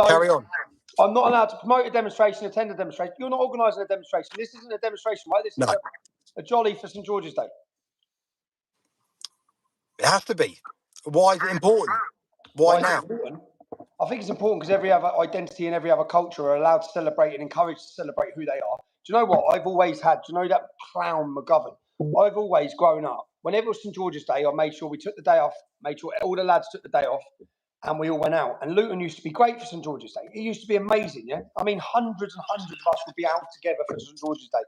Carry on. I'm not allowed to promote a demonstration, attend a demonstration. You're not organising a demonstration. This isn't a demonstration, right? This is a jolly for St George's Day. It has to be. Why is it important? Why now? I think it's important because every other identity and every other culture are allowed to celebrate and encouraged to celebrate who they are. Do you know what I've always had? Do you know that clown McGovern? I've always grown up. Whenever it was St George's Day, I made sure we took the day off, made sure all the lads took the day off, and we all went out. And Luton used to be great for St George's Day. It used to be amazing, yeah? I mean, hundreds and hundreds of us would be out together for St George's Day.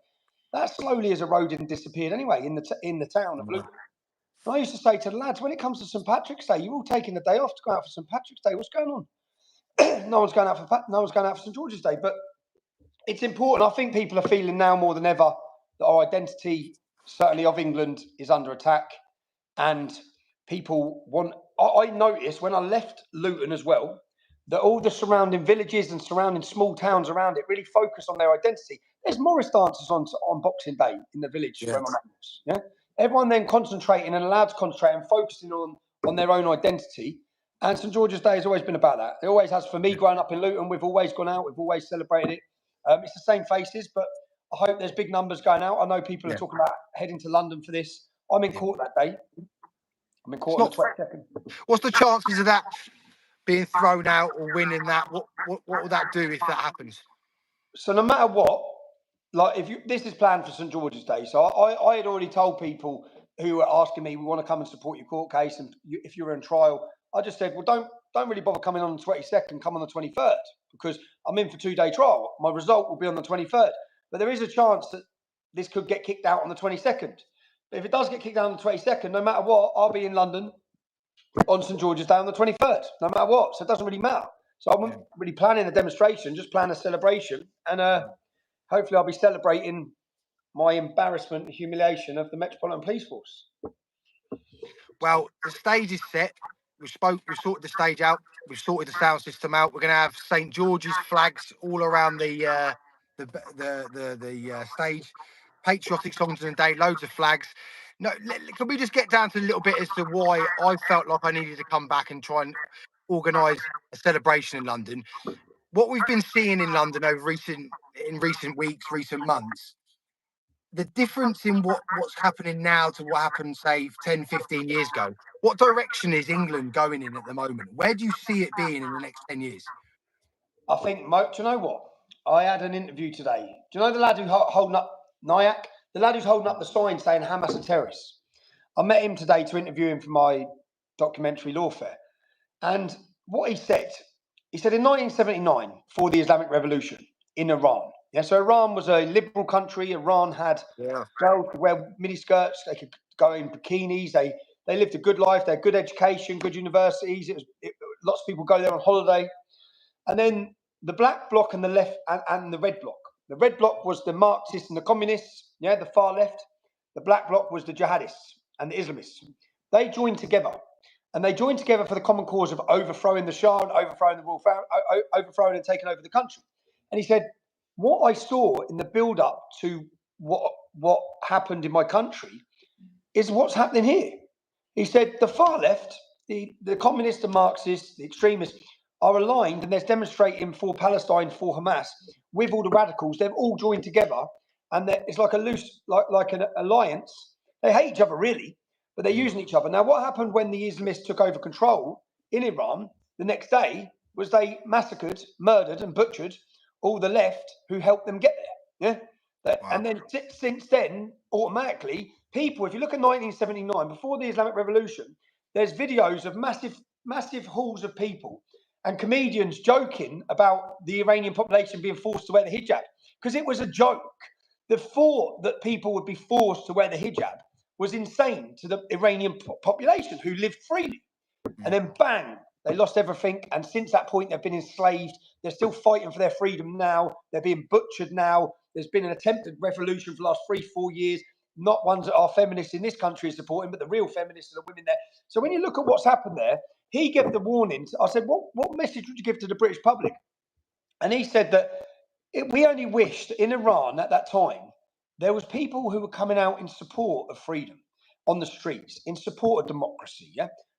That slowly has eroded and disappeared anyway in the town of Luton. I used to say to the lads, when it comes to St Patrick's Day, you're all taking the day off to go out for St Patrick's Day. What's going on? No one's going out for St George's Day, but it's important. I think people are feeling now more than ever that our identity, certainly of England, is under attack, and people want. I noticed when I left Luton as well that all the surrounding villages and surrounding small towns around it really focus on their identity. There's Morris dances on Boxing Day in the village where my mum lives. Yeah, everyone then concentrating and allowed to concentrate and focusing on their own identity. And St George's Day has always been about that. It always has for me. Growing up in Luton, we've always gone out. We've always celebrated it. It's the same faces, but I hope there's big numbers going out. I know people are talking about heading to London for this. I'm in court that day. I'm in court on the 22nd. What's the chances of that being thrown out or winning that? What will that do if that happens? So no matter what, like this is planned for St George's Day. So I had already told people who were asking me, we want to come and support your court case, and if you're in trial, I just said, well, don't really bother coming on the 22nd. Come on the 23rd because I'm in for 2-day trial. My result will be on the 23rd, but there is a chance that this could get kicked out on the 22nd. But if it does get kicked out on the 22nd, no matter what, I'll be in London on St George's Day on the 23rd, no matter what. So it doesn't really matter. So I'm not really planning a demonstration, just plan a celebration. And hopefully I'll be celebrating my embarrassment and humiliation of the Metropolitan Police Force. Well, the stage is set. We've sorted the stage out. We've sorted the sound system out. We're going to have St George's flags all around the stage. Patriotic songs in the day, loads of flags. No, can we just get down to a little bit as to why I felt like I needed to come back and try and organise a celebration in London? What we've been seeing in London over recent weeks, recent months, the difference in what's happening now to what happened, say, 10, 15 years ago. What direction is England going in at the moment? Where do you see it being in the next 10 years? I think, do you know what? I had an interview today. Do you know the lad who's holding up Nyack? The lad who's holding up the sign saying Hamas are terrorists. I met him today to interview him for my documentary Lawfare. And what he said in 1979, for the Islamic Revolution in Iran. Yeah, so Iran was a liberal country. Iran had girls could wear miniskirts. They could go in bikinis. They lived a good life. They had good education, good universities. Lots of people go there on holiday. And then the black bloc and the left and the red bloc. The red bloc was the Marxists and the communists, the far left. The black bloc was the jihadists and the Islamists. They joined together. And they joined together for the common cause of overthrowing the Shah and overthrowing the royal family, overthrowing and taking over the country. And he said, what I saw in the build-up to what happened in my country is what's happening here. He said the far left, the communists, the Marxists, the extremists, are aligned and they're demonstrating for Palestine, for Hamas, with all the radicals. They've all joined together, and it's like a loose, like an alliance. They hate each other, really, but they're using each other. Now, what happened when the Islamists took over control in Iran the next day was they massacred, murdered, and butchered all the left who helped them get there. Wow. And then since then, automatically, people, if you look at 1979, before the Islamic Revolution, there's videos of massive halls of people and comedians joking about the Iranian population being forced to wear the hijab because it was a joke. The thought that people would be forced to wear the hijab was insane to the Iranian population who lived freely. And then bang, they lost everything. And since that point, they've been enslaved. They're still fighting for their freedom now. They're being butchered now. There's been an attempted revolution for the last 3-4 years. Not ones that our feminists in this country are supporting, but the real feminists are the women there. So when you look at what's happened there, he gave the warnings. I said, what message would you give to the British public? And he said that we only wished in Iran at that time, there was people who were coming out in support of freedom on the streets, in support of democracy,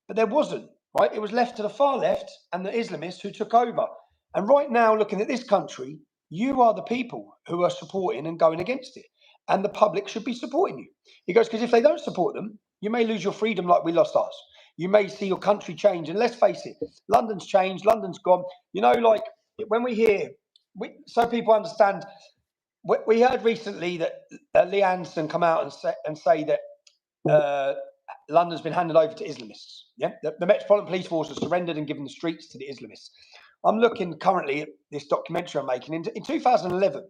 but there wasn't, right? It was left to the far left and the Islamists who took over. And right now, looking at this country, you are the people who are supporting and going against it. And the public should be supporting you. He goes, because if they don't support them, you may lose your freedom like we lost ours. You may see your country change. And let's face it, London's changed, London's gone. You know, like when we hear, so people understand, we heard recently that Lee Anderson come out and say that London's been handed over to Islamists. Yeah, the Metropolitan Police Force has surrendered and given the streets to the Islamists. I'm looking currently at this documentary I'm making. In 2011,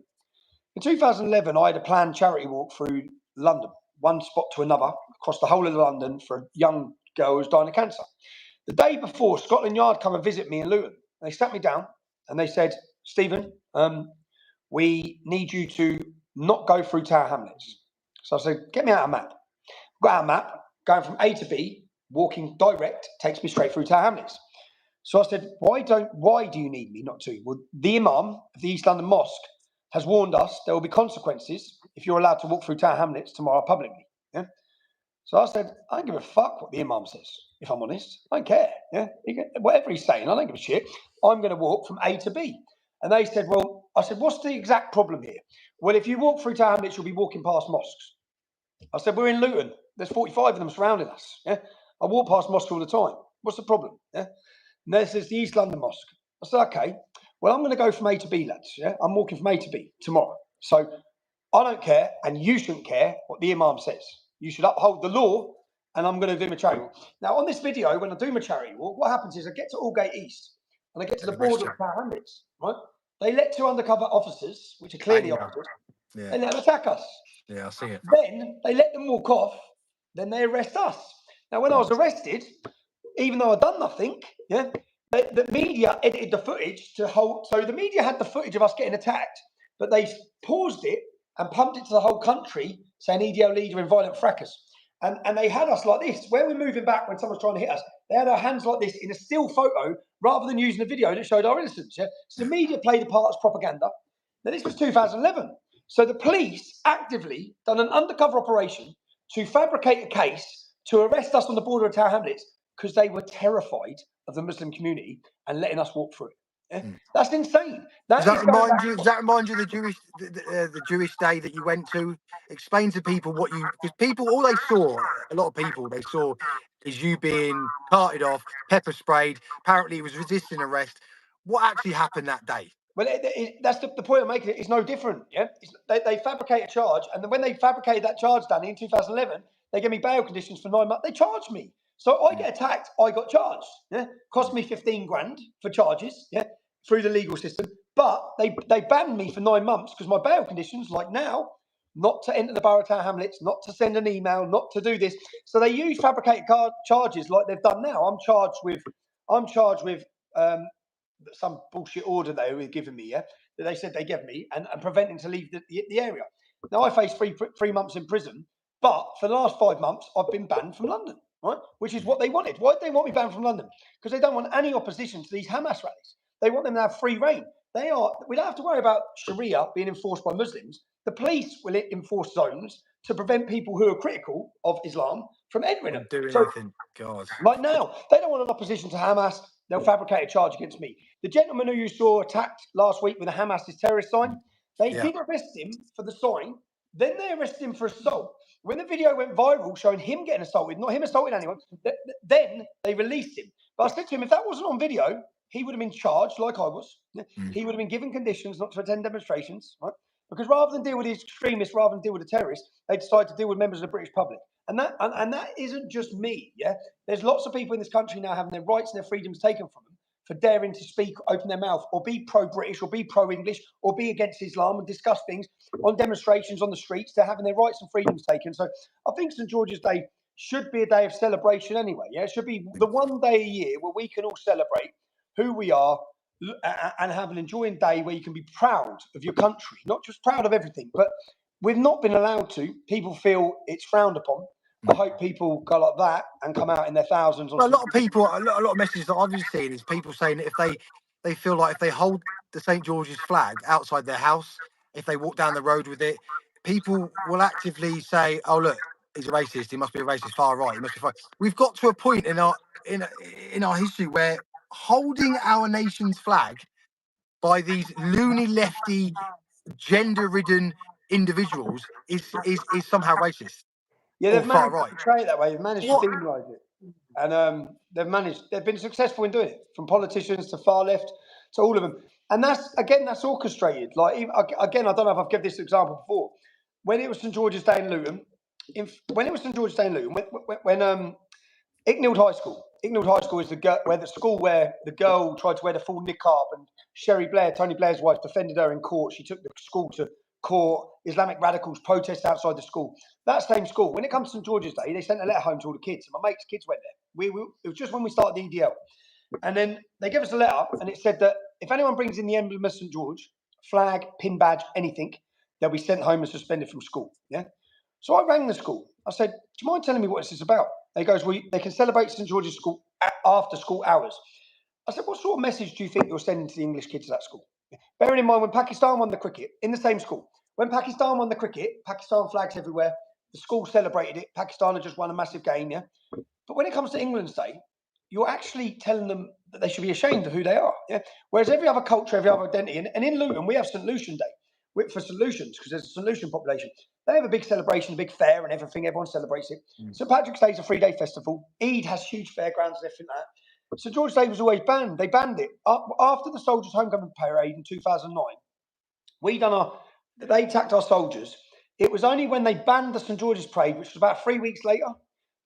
I had a planned charity walk through London, one spot to another, across the whole of London for a young girl who's dying of cancer. The day before, Scotland Yard come and visit me in Luton. They sat me down and they said, Stephen, we need you to not go through Tower Hamlets. So I said, get me out a map. Got out a map, going from A to B, walking direct, takes me straight through Tower Hamlets. So I said, why do you need me not to? Well, the Imam of the East London Mosque has warned us there will be consequences if you're allowed to walk through Tower Hamlets tomorrow publicly. Yeah. So I said, I don't give a fuck what the Imam says, if I'm honest. I don't care. Yeah. Whatever he's saying, I don't give a shit. I'm going to walk from A to B. And they said, well, I said, what's the exact problem here? Well, if you walk through Tower Hamlets, you'll be walking past mosques. I said, we're in Luton. There's 45 of them surrounding us. Yeah. I walk past mosques all the time. What's the problem? Yeah. And this is the East London Mosque. I said, okay, well, I'm going to go from A to B, lads. Yeah, I'm walking from A to B tomorrow. So I don't care, and you shouldn't care what the Imam says. You should uphold the law, and I'm going to do my charity walk. Now, on this video, when I do my charity walk, what happens is I get to Aldgate East, and I get to the border of Tower Hamlets, right? They let two undercover officers, which are clearly officers, they let them attack us. Yeah, I see it. Then they let them walk off, then they arrest us. Now, when I was arrested, even though I'd done nothing, yeah, the media edited the footage to hold. So the media had the footage of us getting attacked, but they paused it and pumped it to the whole country, saying EDL leader in violent fracas. And they had us like this. Where we're moving back when someone's trying to hit us, they had our hands like this in a still photo rather than using a video that showed our innocence. Yeah? So the media played the part as propaganda. Now, this was 2011. So the police actively done an undercover operation to fabricate a case to arrest us on the border of Tower Hamlets because they were terrified of the Muslim community and letting us walk through it. Yeah? That's insane. Does that remind you of the Jewish day that you went to? Explain to people what you, because people, all they saw, a lot of people, they saw is you being carted off, pepper sprayed. Apparently, it was resisting arrest. What actually happened that day? Well, that's the point I'm making. It's no different. Yeah, they fabricate a charge, and then when they fabricated that charge, Danny, in 2011, they gave me bail conditions for 9 months. They charged me, so I get attacked. I got charged. Yeah, cost me 15 grand for charges. Yeah, through the legal system, but they banned me for 9 months because my bail conditions, like now, not to enter the borough of Tower Hamlets, not to send an email, not to do this. So they use fabricated charges like they've done now. I'm charged with some bullshit order they were giving me, yeah, that they said they gave me, and preventing to leave the area. Now I face 3 months in prison, but for the last 5 months I've been banned from London, right? Which is what they wanted. Why did they want me banned from London? Because they don't want any opposition to these Hamas rallies. They want them to have free reign. We don't have to worry about Sharia being enforced by Muslims. The police will enforce zones to prevent people who are critical of Islam from entering them. Doing anything. God. Like now, they don't want an opposition to Hamas. They'll fabricate a charge against me. The gentleman who you saw attacked last week with a Hamas terrorist sign, they did arrest him for the sign. Then they arrested him for assault. When the video went viral showing him getting assaulted, not him assaulting anyone, then they released him. But I said to him, if that wasn't on video, he would have been charged like I was. He would have been given conditions not to attend demonstrations, right? Because rather than deal with these extremists, rather than deal with the terrorists, they decided to deal with members of the British public. And that isn't just me, yeah? There's lots of people in this country now having their rights and their freedoms taken from them for daring to speak, open their mouth, or be pro-British, or be pro-English, or be against Islam and discuss things on demonstrations on the streets. They're having their rights and freedoms taken. So I think St. George's Day should be a day of celebration anyway, yeah? It should be the one day a year where we can all celebrate who we are and have an enjoying day where you can be proud of your country, not just proud of everything, but we've not been allowed to. People feel it's frowned upon. I hope people go like that and come out in their thousands. Well, a lot of messages that I've been seeing is people saying that if they feel like if they hold the St. George's flag outside their house, if they walk down the road with it, people will actively say, "Oh, look, he's a racist. He must be a racist, far right. He must be far." We've got to a point in our history where holding our nation's flag by these loony lefty gender-ridden individuals is somehow racist. Yeah, Or they've far managed to right. portray it that way. They've managed What? to demonise it, and they've been successful in doing it, from politicians to far left to all of them. And that's orchestrated. Like, again, I don't know if I've given this example before. When it was St George's Day in Luton, when Icknield High School. Icknield High School is the school where the girl tried to wear the full niqab, and Sherry Blair, Tony Blair's wife, defended her in court. She took the school to court. Islamic radicals protested outside the school. That same school, when it comes to St George's Day, they sent a letter home to all the kids. My mate's kids went there. It was just when we started the EDL. And then they gave us a letter, and it said that if anyone brings in the emblem of St George, flag, pin badge, anything, they'll be sent home and suspended from school. Yeah. So I rang the school. I said, "Do you mind telling me what this is about?" And he goes, "Well, they can celebrate St George's School after school hours." I said, "What sort of message do you think you're sending to the English kids at that school?" Bearing in mind, when Pakistan won the cricket, in the same school, when Pakistan won the cricket, Pakistan flags everywhere, the school celebrated it, Pakistan had just won a massive game, yeah? But when it comes to England's Day, you're actually telling them that they should be ashamed of who they are, yeah? Whereas every other culture, every other identity, and in Luton, we have St Lucian Day, for St Lucians, because there's a St Lucian population. They have a big celebration, a big fair and everything, everyone celebrates it. St Patrick's Day is a 3-day festival. Eid has huge fairgrounds and everything like that. St George's Day was always banned. They banned it. After the Soldiers' Homecoming Parade in 2009, they attacked our soldiers. It was only when they banned the St George's Parade, which was about 3 weeks later,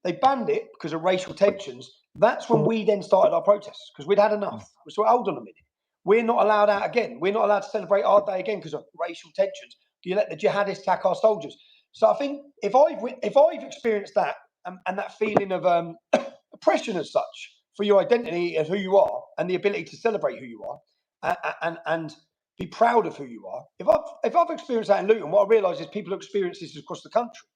they banned it because of racial tensions. That's when we then started our protests, because we'd had enough. We thought, hold on a minute. We're not allowed out again. We're not allowed to celebrate our day again because of racial tensions. Do you let the jihadists attack our soldiers? So I think if I've experienced that and that feeling of oppression as such for your identity of who you are and the ability to celebrate who you are and be proud of who you are. If I've experienced that in Luton, what I realise is people experience this across the country.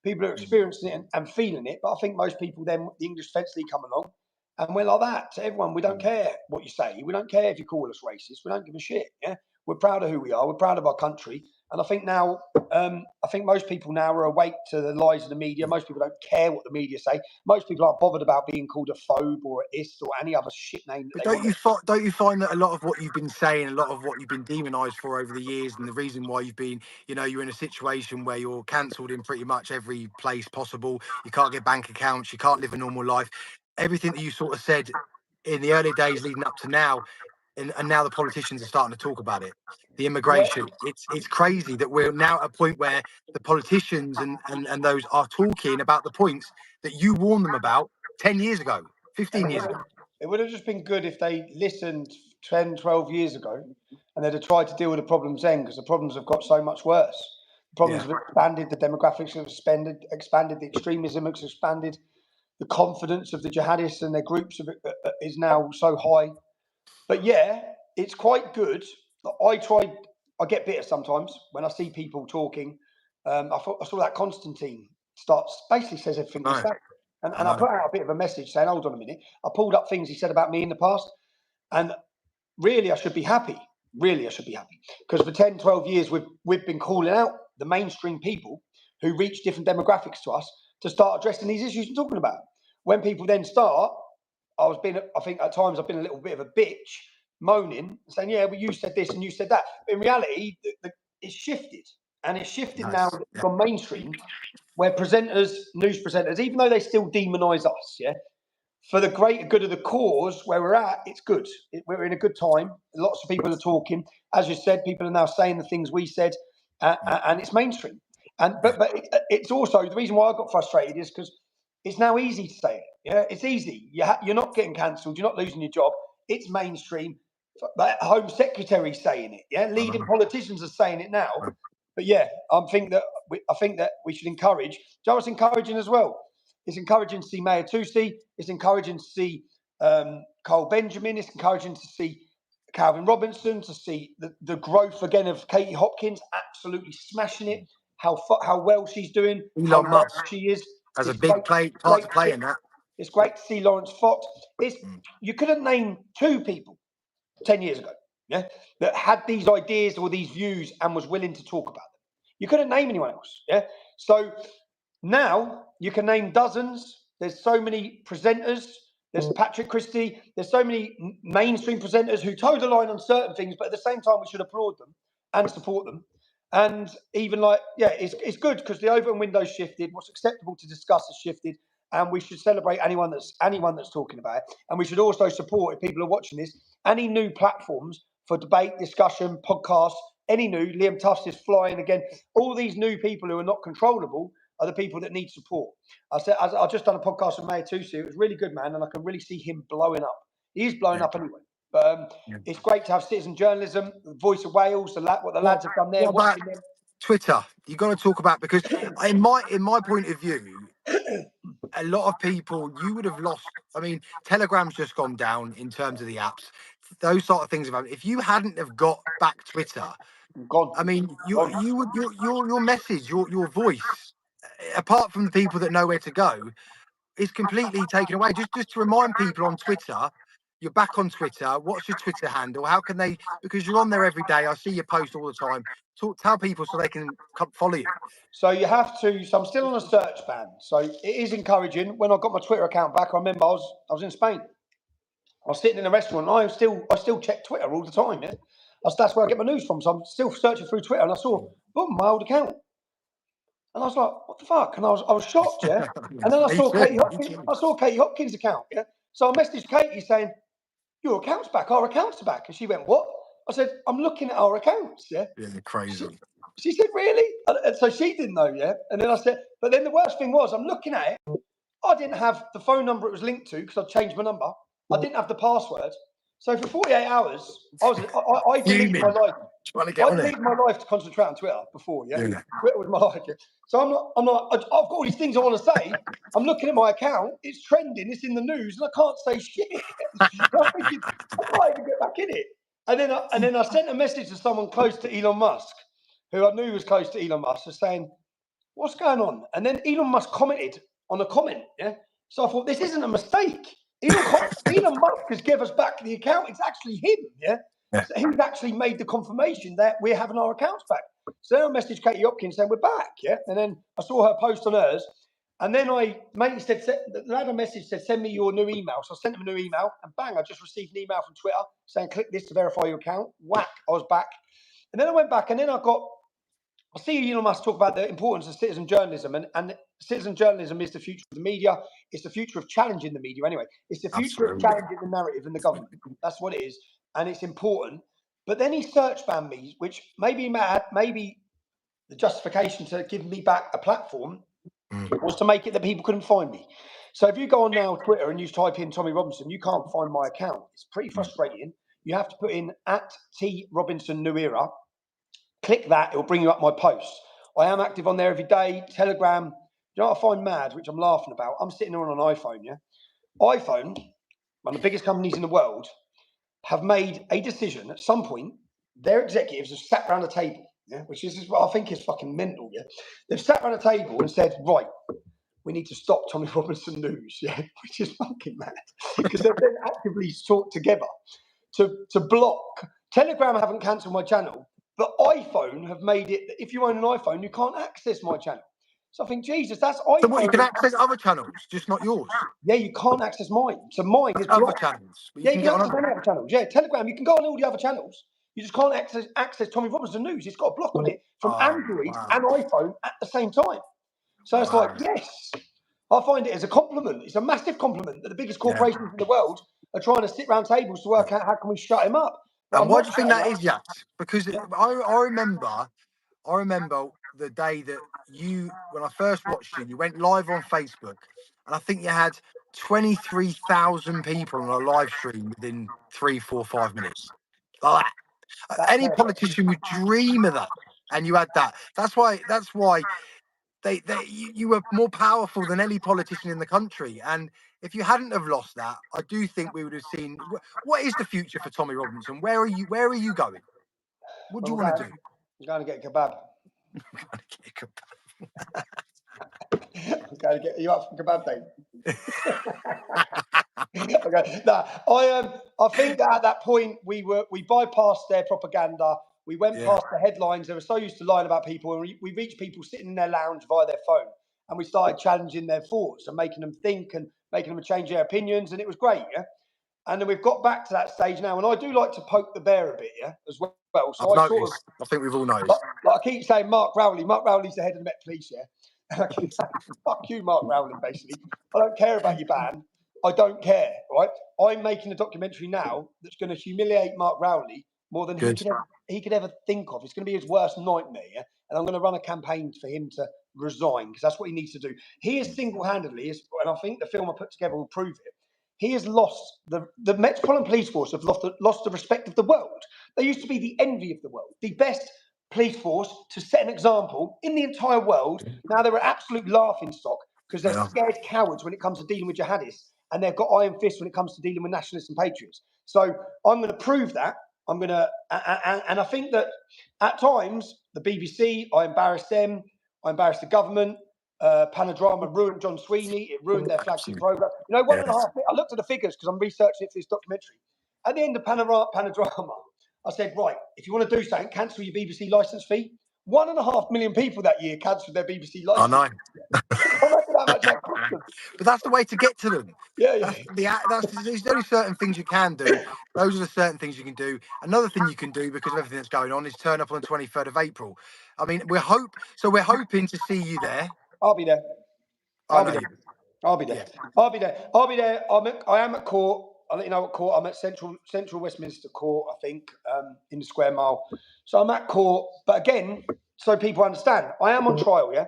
People are experiencing it and feeling it, but I think most people then, the English Defence League come along, and we're like that to everyone. We don't care what you say. We don't care if you call us racist. We don't give a shit. Yeah, we're proud of who we are. We're proud of our country. And I think now, most people now are awake to the lies of the media. Most people don't care what the media say. Most people aren't bothered about being called a phobe or an ist or any other shit name. But don't you find that a lot of what you've been saying, a lot of what you've been demonised for over the years, and the reason why you've been, you're in a situation where you're cancelled in pretty much every place possible. You can't get bank accounts. You can't live a normal life. Everything that you sort of said in the early days leading up to now, and now the politicians are starting to talk about it. The immigration, it's crazy that we're now at a point where the politicians and those are talking about the points that you warned them about 10 years ago, 15 years ago. It would have just been good if they listened 10, 12 years ago and they'd have tried to deal with the problems then, because the problems have got so much worse. The problems have expanded, the demographics have expanded, the extremism has expanded, the confidence of the jihadists and their groups is now so high. But yeah, it's quite good. I get bitter sometimes when I see people talking. I saw that Constantine basically says everything he said. And I put out a bit of a message saying, hold on a minute. I pulled up things he said about me in the past. And really, I should be happy. Really, I should be happy. Because for 10, 12 years, we've been calling out the mainstream people who reach different demographics to us to start addressing these issues and talking about. When people then start, I think at times I've been a little bit of a bitch, moaning, saying, yeah, well, you said this and you said that. But in reality, it's shifted. And it's shifted now from mainstream, where news presenters, even though they still demonise us, for the greater good of the cause where we're at, it's good. We're in a good time. Lots of people are talking. As you said, people are now saying the things we said, and it's mainstream. But it's also, the reason why I got frustrated is because it's now easy to say it. Yeah, it's easy. You're not getting cancelled. You're not losing your job. It's mainstream. The Home Secretary saying it. Yeah, leading politicians are saying it now. But yeah, I think that we should encourage. Joe, it's encouraging as well. It's encouraging to see Mayor Toosey. It's encouraging to see Cole Benjamin. It's encouraging to see Calvin Robinson, to see the growth again of Katie Hopkins, absolutely smashing it. How well she's doing. How Musk she is. As a big part to play in that. It's great to see Lawrence Fox. You couldn't name 2 people 10 years ago, that had these ideas or these views and was willing to talk about them. You couldn't name anyone else. So now you can name dozens. There's so many presenters There's Patrick Christie. There's so many mainstream presenters who toe the line on certain things, but at the same time, we should applaud them and support them. And even it's good because the open window's shifted. What's acceptable to discuss has shifted, and we should celebrate anyone that's talking about it. And we should also support, if people are watching this, any new platforms for debate, discussion, podcasts. Any new, Liam Tufts is flying again. All these new people who are not controllable are the people that need support. I've just done a podcast with Mayor Tusi. It was really good, man, and I can really see him blowing up. He is blowing up anyway. But it's great to have citizen journalism, the Voice of Wales, what the lads have done there. What about Twitter? You've got to talk about, because in my point of view, a lot of people, you would have lost. I mean, Telegram's just gone down in terms of the apps. Those sort of things about. If you hadn't have got back Twitter, I mean, your message, your voice, apart from the people that know where to go, is completely taken away. Just to remind people on Twitter, you're back on Twitter. What's your Twitter handle? How can they? Because you're on there every day. I see your post all the time. Tell people so they can come follow you. So you have to. So I'm still on a search ban. So it is encouraging. When I got my Twitter account back, I remember I was in Spain. I was sitting in a restaurant. And I still check Twitter all the time. Yeah, that's where I get my news from. So I'm still searching through Twitter, and I saw boom, my old account. And I was like, what the fuck? And I was shocked, yeah. And then I saw Katie Hopkins. I saw Katie Hopkins' account, yeah. So I messaged Katie saying, your account's back, our accounts are back. And she went, what? I said, I'm looking at our accounts, yeah. Yeah, crazy. She said, really? And so she didn't know, yeah. And then I said, but then the worst thing was, I'm looking at it. I didn't have the phone number it was linked to because I'd changed my number. I didn't have the password. So for 48 hours, I deleted my life. I deleted my life to concentrate on Twitter before, yeah? Twitter was my life, yeah? So I'm not, I've got all these things I want to say. I'm looking at my account, it's trending, it's in the news, and I can't say shit. I'm thinking, I can't even get back in it. And then I sent a message to someone close to Elon Musk, who I knew was close to Elon Musk, just saying, what's going on? And then Elon Musk commented on a comment, yeah? So I thought, this isn't a mistake. Elon Musk has given us back the account. It's actually him, yeah? So he's actually made the confirmation that we're having our accounts back. So then I messaged Katie Hopkins saying we're back, yeah? And then I saw her post on hers. And then the lad I messaged said, send me your new email. So I sent him a new email, and bang, I just received an email from Twitter saying, click this to verify your account. Whack, I was back. And then I went back, and then I see Elon Musk talk about the importance of citizen journalism, and citizen journalism is the future of the media. It's the future of challenging the media anyway. It's the future of challenging the narrative and the government. That's what it is, and it's important. But then he search banned me, which maybe the justification to give me back a platform was to make it that people couldn't find me. So if you go on now Twitter and you type in Tommy Robinson, you can't find my account. It's pretty frustrating. You have to put in @TRobinson_New_Era. Click that, it'll bring you up my posts. I am active on there every day. Telegram. You know what I find mad, which I'm laughing about? I'm sitting here on an iPhone, yeah? iPhone, one of the biggest companies in the world, have made a decision at some point. Their executives have sat around a table, yeah, which is what I think is fucking mental, yeah? They've sat around a table and said, right, we need to stop Tommy Robinson News, yeah? Which is fucking mad. Because they've then actively talked together to block. Telegram haven't cancelled my channel. But iPhone have made it that if you own an iPhone, you can't access my channel. So I think, Jesus, that's iPhone. So what, you can access other channels, just not yours? Yeah, you can't access mine. So mine is other channels. Yeah, you can access other channels. Yeah, Telegram, you can go on all the other channels. You just can't access Tommy Robinson News. It's got a block on it from Android and iPhone at the same time. So it's like, yes. I find it as a compliment. It's a massive compliment that the biggest corporations in the world are trying to sit around tables to work out how can we shut him up. And why do you think that is, Jack? Because I remember the day that when I first watched you went live on Facebook, and I think you had 23,000 people on a live stream within 3, 4, 5 minutes. Like that. Any politician would dream of that, and you had that. That's why you were more powerful than any politician in the country. And if you hadn't have lost that, I do think we would have seen. What is the future for Tommy Robinson? Where are you going? What do you want to do? I'm going to get a kebab. I'm going to get you up for kebab day. Okay. I think that at that point we bypassed their propaganda. We went past the headlines. They were so used to lying about people, and we reached people sitting in their lounge via their phone, and we started challenging their thoughts and making them think and making them change their opinions, and it was great, yeah. And then we've got back to that stage now, and I do like to poke the bear a bit, yeah, as well. So I've noticed. I think we've all noticed. Like I keep saying, Mark Rowley's the head of the Met Police, yeah. And I keep saying, fuck you, Mark Rowley. Basically, I don't care about your ban. I don't care, right? I'm making a documentary now that's going to humiliate Mark Rowley more than he could ever think of. It's going to be his worst nightmare, yeah? And I'm going to run a campaign for him to resign because that's what he needs to do. He is single-handedly, and I think the film I put together will prove it. He has lost the Metropolitan Police Force have lost the respect of the world. They used to be the envy of the world, the best police force to set an example in the entire world. Now they're an absolute laughing stock because they're scared cowards when it comes to dealing with jihadists, and they've got iron fists when it comes to dealing with nationalists and patriots. So I'm going to prove that. And I think that at times the BBC, I embarrassed them, I embarrassed the government. Panorama ruined John Sweeney. It ruined their flagship program. You know, 1.5. I looked at the figures because I'm researching it for this documentary. At the end of Panorama, I said, right, if you want to do something, cancel your BBC licence fee. 1.5 million people that year cancelled their BBC licence. I know. But that's the way to get to them. Yeah. There's only certain things you can do. Those are the certain things you can do. Another thing you can do because of everything that's going on is turn up on the 23rd of April. I mean, we're hoping to see you there. I'll be there. I'll be there. Yeah. I'll be there. I am at court. I'll let you know what court. I'm at Central Westminster Court, I think, in the Square Mile. So I'm at court. But again, so people understand, I am on trial, yeah?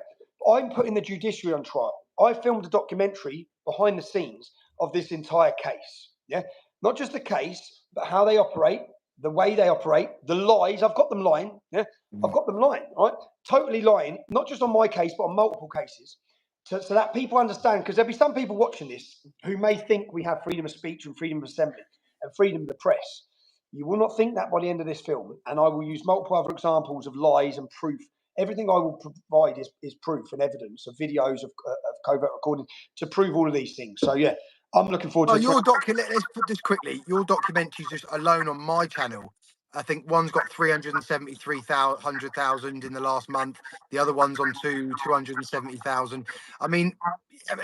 I'm putting the judiciary on trial. I filmed a documentary behind the scenes of this entire case, yeah? Not just the case, but how they operate, the way they operate, the lies. I've got them lying, yeah? I've got them lying, right? Totally lying, not just on my case, but on multiple cases. So that people understand, because there'll be some people watching this who may think we have freedom of speech and freedom of assembly and freedom of the press. You will not think that by the end of this film, and I will use multiple other examples of lies and proof. Everything I will provide is proof and evidence of videos of covert recording to prove all of these things. So yeah, I'm looking forward to Let's put this quickly. Your documentaries just alone on my channel, I think one's got 373,000 in the last month. The other one's on 270,000. I mean,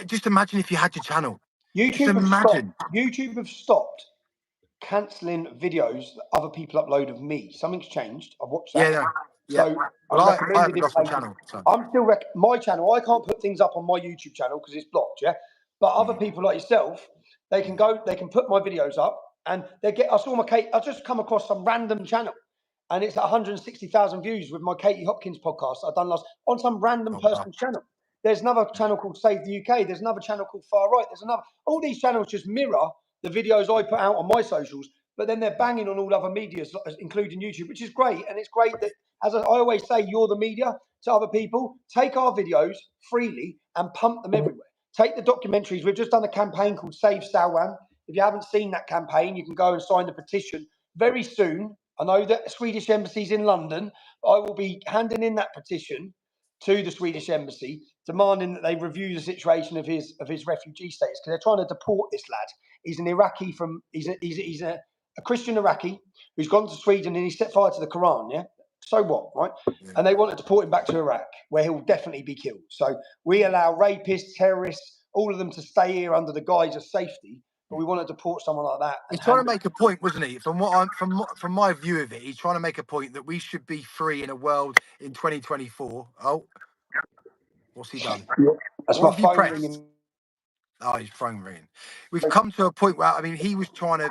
just imagine if you had your channel. YouTube have stopped cancelling videos that other people upload of me. Something's changed. I've watched that. Yeah. So well, I haven't lost my channel. So. I'm still my channel. I can't put things up on my YouTube channel because it's blocked. Yeah, but other people like yourself, they can go. They can put my videos up, and they get. I saw my Kate. I just come across some random channel, and it's 160,000 views with my Katie Hopkins podcast I've done on some random person's channel. There's another channel called Save the UK. There's another channel called Far Right. There's another. All these channels just mirror the videos I put out on my socials, but then they're banging on all other medias, including YouTube, which is great. And it's great that, as I always say, you're the media to other people. Take our videos freely and pump them everywhere. Take the documentaries. We've just done a campaign called Save Salwan. If you haven't seen that campaign, you can go and sign the petition very soon. I know that the Swedish Embassy's in London. I will be handing in that petition to the Swedish Embassy, demanding that they review the situation of his refugee status, because they're trying to deport this lad. He's an Iraqi he's a Christian Iraqi who's gone to Sweden and he set fire to the Quran, yeah? So what, right? Yeah. And they want to deport him back to Iraq, where he'll definitely be killed. So we allow rapists, terrorists, all of them to stay here under the guise of safety, but we want to deport someone like that. He's trying to make a point, wasn't he? From my view of it, he's trying to make a point that we should be free in a world in 2024. Oh, what's he done? Yeah. That's what my phone ringing. Oh, his phone ringing. We've come to a point where, I mean, he was trying to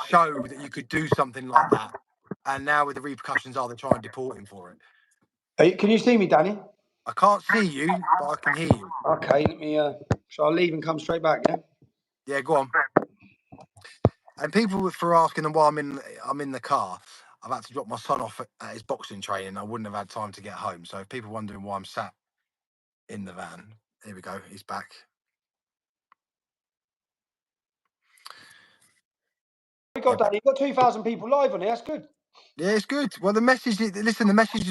show that you could do something like that. And now with the repercussions they're trying to deport him for it. Hey, can you see me, Danny? I can't see you, but I can hear you. Okay, let me, shall I leave and come straight back, yeah? Yeah, go on. And people for asking them why I'm in the car, I've had to drop my son off at his boxing training. I wouldn't have had time to get home. So if people wondering why I'm sat in the van, here we go, he's back. Danny, you've got 2,000 people live on here. That's good. Yeah, it's good. Well, the message is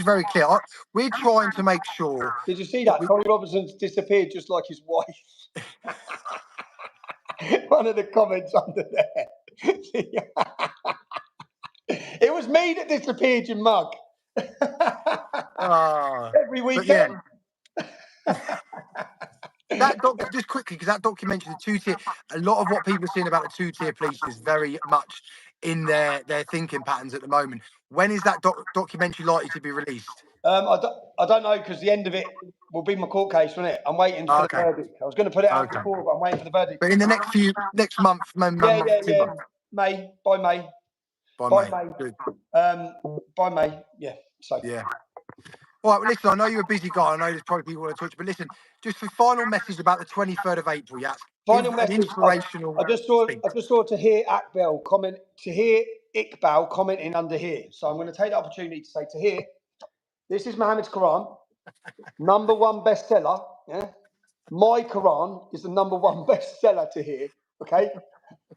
very clear. We're trying to make sure. Did you see that? Tommy Robinson's disappeared just like his wife. One of the comments under there. It was me that disappeared, you mug. Every weekend. That just quickly, because that documentary, the two-tier, a lot of what people are saying about the two-tier police is very much in their thinking patterns at the moment. When is that documentary likely to be released? I don't know, because the end of it will be my court case, won't it? I'm waiting for the verdict. I was going to put it out before, but I'm waiting for the verdict. But in the next month, May. By May. By May. Yeah. So. Yeah. All right, well, listen, I know you're a busy guy. I know there's probably people want to talk to you, but listen, just for final message about the 23rd of April, yeah. Final message. Inspirational. I just saw Tahir Iqbal commenting under here. So I'm going to take the opportunity to say, Tahir, this is Muhammad's Quran, #1 bestseller. Yeah, my Quran is the #1 bestseller, Tahir. Okay,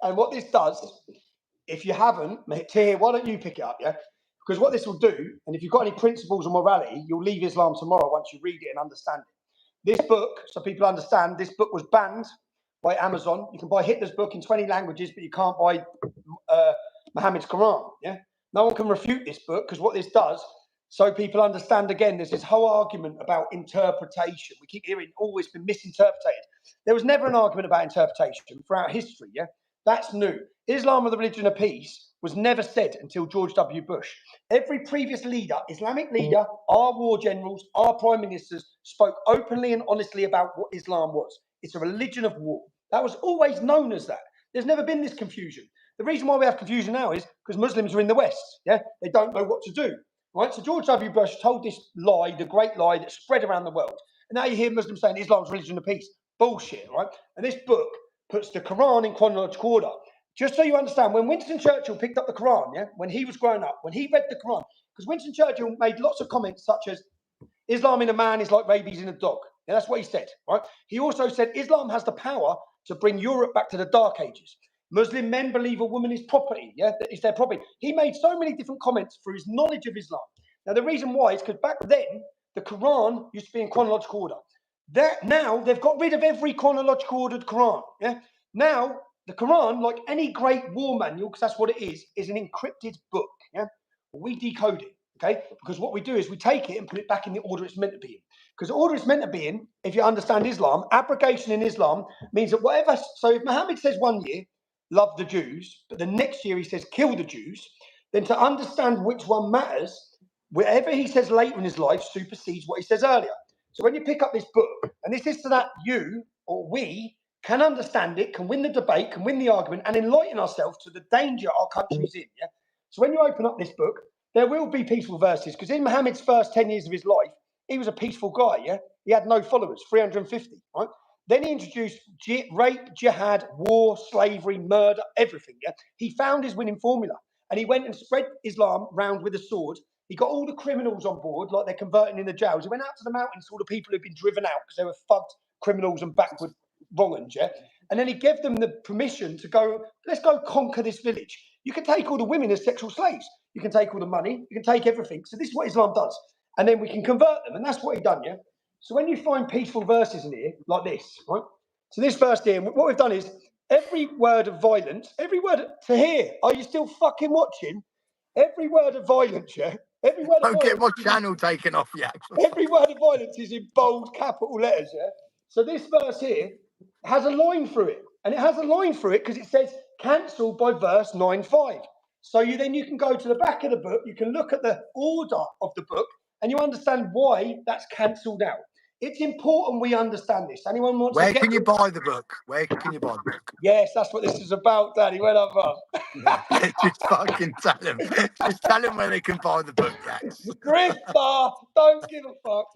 and what this does, if you haven't, Tahir, why don't you pick it up? Yeah. Because what this will do, and if you've got any principles or morality, you'll leave Islam tomorrow once you read it and understand it. This book, so people understand, this book was banned by Amazon. You can buy Hitler's book in 20 languages, but you can't buy Muhammad's Quran. Yeah, no one can refute this book, because what this does, so people understand, again, there's this whole argument about interpretation. We keep hearing always been misinterpreted. There was never an argument about interpretation throughout history. Yeah, that's new. Islam or the religion of peace was never said until George W. Bush. Every previous leader, Islamic leader, our war generals, our prime ministers, spoke openly and honestly about what Islam was. It's a religion of war. That was always known as that. There's never been this confusion. The reason why we have confusion now is because Muslims are in the West. Yeah, they don't know what to do. Right? So George W. Bush told this lie, the great lie that spread around the world. And now you hear Muslims saying Islam's religion of peace. Bullshit, right? And this book puts the Quran in chronological order. Just so you understand, when Winston Churchill picked up the Quran, yeah, when he was growing up, when he read the Quran, because Winston Churchill made lots of comments such as, Islam in a man is like rabies in a dog. Yeah, that's what he said, right? He also said Islam has the power to bring Europe back to the Dark Ages. Muslim men believe a woman is property, yeah, that is their property. He made so many different comments through his knowledge of Islam. Now, the reason why is because back then, the Quran used to be in chronological order. Now, they've got rid of every chronological ordered Quran, yeah? Now, the Quran, like any great war manual, because that's what it is an encrypted book. Yeah, we decode it, okay? Because what we do is we take it and put it back in the order it's meant to be in. Because the order it's meant to be in, if you understand Islam, abrogation in Islam means that whatever. So if Muhammad says one year, love the Jews, but the next year he says kill the Jews, then to understand which one matters, whatever he says later in his life supersedes what he says earlier. So when you pick up this book, and this is so that you or we can understand it, can win the debate, can win the argument, and enlighten ourselves to the danger our country's in. Yeah. So when you open up this book, there will be peaceful verses, because in Muhammad's first 10 years of his life, he was a peaceful guy. Yeah, he had no followers, 350. Right. Then he introduced rape, jihad, war, slavery, murder, everything. Yeah, he found his winning formula, and he went and spread Islam round with a sword. He got all the criminals on board, like they're converting in the jails. He went out to the mountains, saw the people who'd been driven out because they were thugged criminals and backward wrong'uns, yeah? And then he gave them the permission to go, let's go conquer this village. You can take all the women as sexual slaves. You can take all the money. You can take everything. So this is what Islam does. And then we can convert them. And that's what he done, yeah? So when you find peaceful verses in here, like this, right? So this verse here, what we've done is every word of violence, every word to here, are you still fucking watching? Every word of violence, yeah? Every word of violence. Get my channel taken off, yeah. Every word of violence is in bold capital letters, yeah? So this verse here has a line through it. And it has a line through it because it says cancelled by verse 9.5. So you can go to the back of the book, you can look at the order of the book, and you understand why that's cancelled out. It's important we understand this. Anyone wants Where can you buy the book? Where can you buy the book? Yes, that's what this is about, Daddy. Well done, Bro. Just fucking tell them. Just tell them where they can buy the book, Jax. Grifter, don't give a fuck.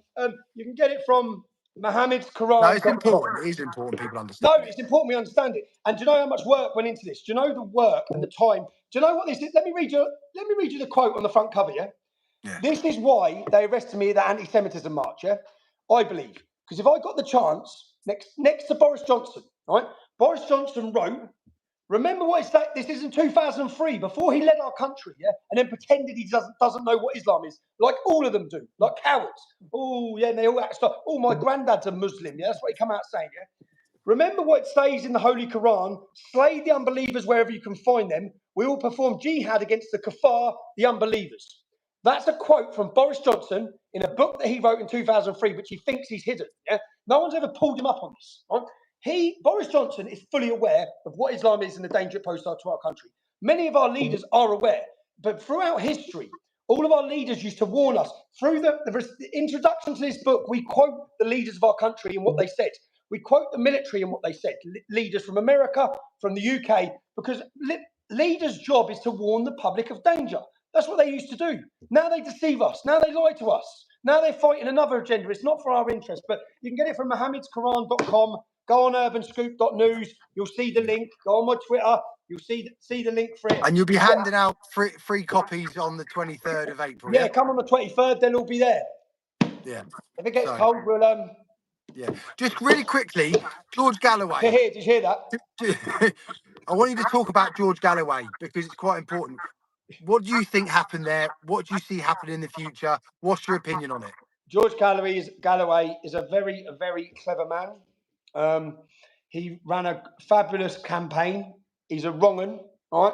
You can get it from Muhammad's Quran. No, it's important. It is important people understand. No, it's important we understand it. And do you know how much work went into this? Do you know the work and the time? Do you know what this is? Let me read you the quote on the front cover, yeah? This is why they arrested me at the anti-Semitism march, yeah? I believe. Because if I got the chance, next to Boris Johnson, right? Boris Johnson wrote, remember what it's like, this is in 2003, before he led our country, yeah? And then pretended he doesn't know what Islam is, like all of them do, like cowards. Oh, yeah, and they all act stuff. Oh, my granddad's a Muslim, yeah? That's what he come out saying, yeah? Remember what it says in the Holy Quran, slay the unbelievers wherever you can find them. We will perform jihad against the kuffar, the unbelievers. That's a quote from Boris Johnson in a book that he wrote in 2003, which he thinks he's hidden. Yeah, no one's ever pulled him up on this. Right? Boris Johnson is fully aware of what Islam is and the danger it poses to our country. Many of our leaders are aware, but throughout history, all of our leaders used to warn us. Through the introduction to this book, we quote the leaders of our country and what they said. We quote the military and what they said. Leaders from America, from the UK, because leaders' job is to warn the public of danger. That's what they used to do. Now they deceive us. Now they lie to us. Now they're fighting another agenda. It's not for our interest, but you can get it from mohammedquran.com. Go on urbanscoop.news. You'll see the link. Go on my Twitter. You'll see the link for it. And you'll be handing out free copies on the 23rd of April. Yeah, come on the 23rd. They'll all be there. Yeah. If it gets cold, we'll Yeah. Just really quickly, George Galloway. Did you hear that? I want you to talk about George Galloway because it's quite important. What do you think happened there? What do you see happening in the future? What's your opinion on it? George Galloway is a very clever man. He ran a fabulous campaign. He's a wrong-un, right?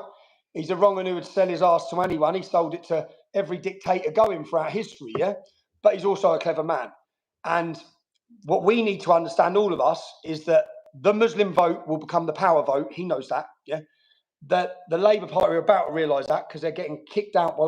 He's a wrong-un who would sell his ass to anyone. He sold it to every dictator going throughout history, yeah? But he's also a clever man. And what we need to understand, all of us, is that the Muslim vote will become the power vote. He knows that, yeah? That the Labour Party are about to realise that because they're getting kicked out by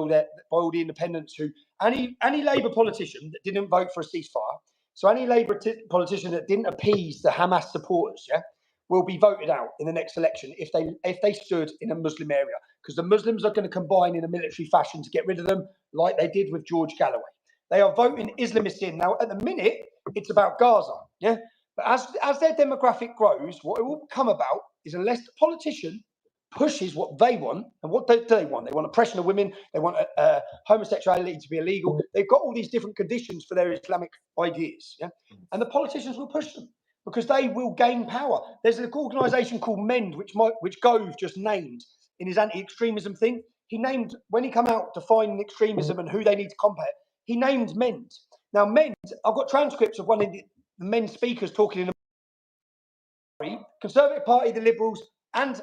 all the independents who... Any Labour politician that didn't vote for a ceasefire, so any Labour politician that didn't appease the Hamas supporters, yeah, will be voted out in the next election if they stood in a Muslim area, because the Muslims are going to combine in a military fashion to get rid of them, like they did with George Galloway. They are voting Islamists in now. At the minute, it's about Gaza, yeah. But as their demographic grows, what it will come about is, unless the politician pushes what they want, and what do they want? They want oppression of women. They want homosexuality to be illegal. They've got all these different conditions for their Islamic ideas, yeah? And the politicians will push them because they will gain power. There's an organisation called MEND, which Gove just named in his anti-extremism thing. He named, when he came out defining extremism and who they need to combat, he named MEND. Now, MEND, I've got transcripts of one of the MEND speakers talking in the Conservative Party, the Liberals, and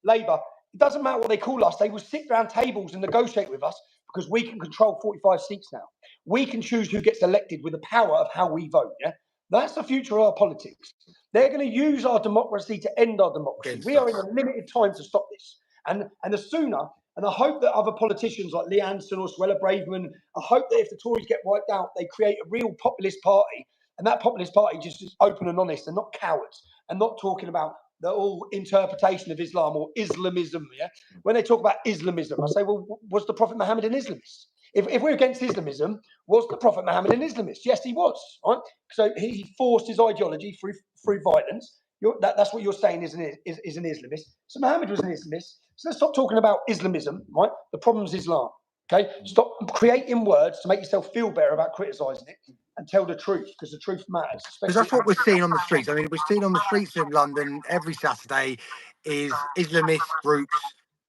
Labour. It doesn't matter what they call us. They will sit around tables and negotiate with us because we can control 45 seats now. We can choose who gets elected with the power of how we vote. Yeah, that's the future of our politics. They're going to use our democracy to end our democracy. We are in a limited time to stop this. And the sooner, and I hope that other politicians like Lee Anderson or Suella Braverman, I hope that if the Tories get wiped out, they create a real populist party. And that populist party just is open and honest and not cowards and not talking about the whole interpretation of Islam or Islamism. Yeah, when they talk about Islamism, I say, well, was the Prophet Muhammad an Islamist? If we're against Islamism, was the Prophet Muhammad an Islamist? Yes, he was. Right. So he forced his ideology through violence. That's what you're saying is an Islamist. So Muhammad was an Islamist. So let's stop talking about Islamism. Right. The problem's Islam. Okay. Stop creating words to make yourself feel better about criticising it. And tell the truth, because the truth matters. Because that's what we're seeing on the streets. I mean, we're seeing on the streets of London every Saturday is Islamist groups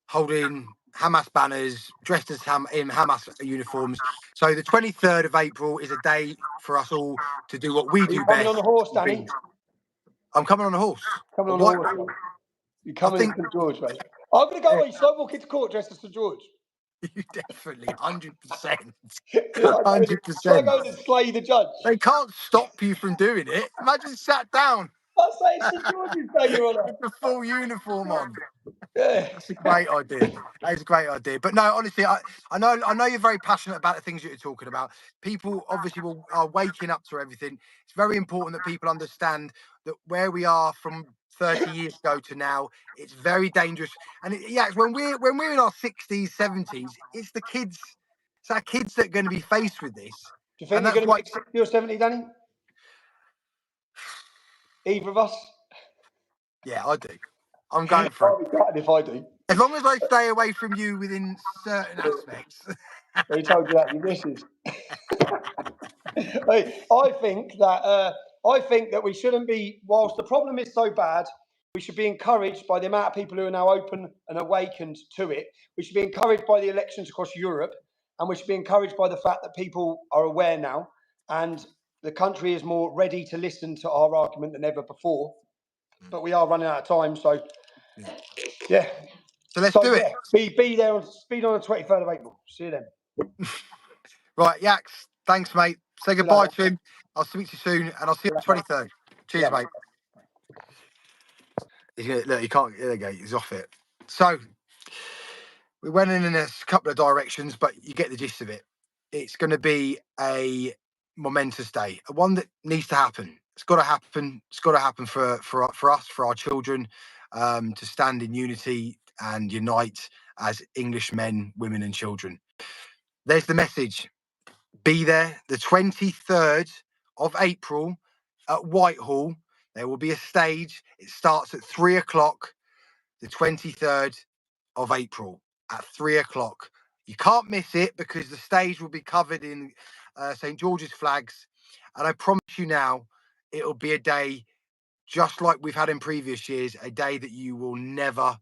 holding Hamas banners, dressed as in Hamas uniforms. So the 23rd of April is a day for us all to do what we do best. Coming on the horse, Danny? I'm coming on a horse. Coming on the horse, mate. You're coming to St George, mate. I'm going to go away. Slow walk into court dressed as St George. You definitely, 100%. 100%. Shall I go and slay the judge? They can't stop you from doing it. Imagine sat down. I'll say it's St George's Day, Your Honour. With the full uniform on. Yeah. That's a great idea. That is a great idea. But no, honestly, I know you're very passionate about the things that you're talking about. People obviously are waking up to everything. It's very important that people understand that where we are from 30 years ago to now, it's very dangerous. And it's when we're in our 60s, 70s, it's the kids. It's our kids that are going to be faced with this. Do you think you're going to make 60 or 70, Danny? Either of us? Yeah, I do. I'm going for it. I'll be if I do. As long as I stay away from you within certain aspects. They told you that, your missus. I think that we shouldn't be, whilst the problem is so bad, we should be encouraged by the amount of people who are now open and awakened to it. We should be encouraged by the elections across Europe, and we should be encouraged by the fact that people are aware now, and the country is more ready to listen to our argument than ever before. But we are running out of time, so yeah. So let's do it. Be there on the 23rd of April. See you then. Right, Yaks. Thanks, mate. Say See you goodbye later. to him. I'll speak to you soon, and I'll see you on the 23rd. Cheers, Yeah. mate. Look, he can't. There you go. He's off it. So we went in a couple of directions, but you get the gist of it. It's going to be a momentous day, one that needs to happen. It's got to happen. It's got to happen for us, for our children, to stand in unity and unite as English men, women, and children. There's the message. Be there the 23rd of April at Whitehall. There will be a stage. It starts at 3 o'clock, the 23rd of April at 3 o'clock. You can't miss it because the stage will be covered in St. George's flags. And I promise you now, it'll be a day just like we've had in previous years, a day that you will never,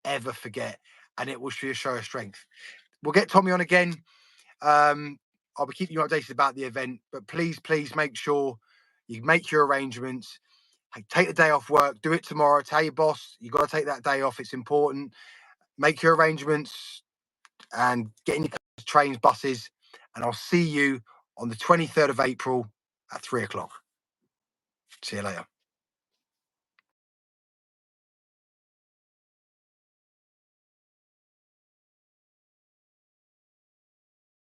ever forget. And it will be a show of strength. We'll get Tommy on again. I'll be keeping you updated about the event, but please make sure you make your arrangements. Take the day off work, do it tomorrow. Tell your boss you got to take that day off. It's important. Make your arrangements and get in your cars, trains, buses, and I'll see you on the 23rd of April at 3 o'clock. See you later.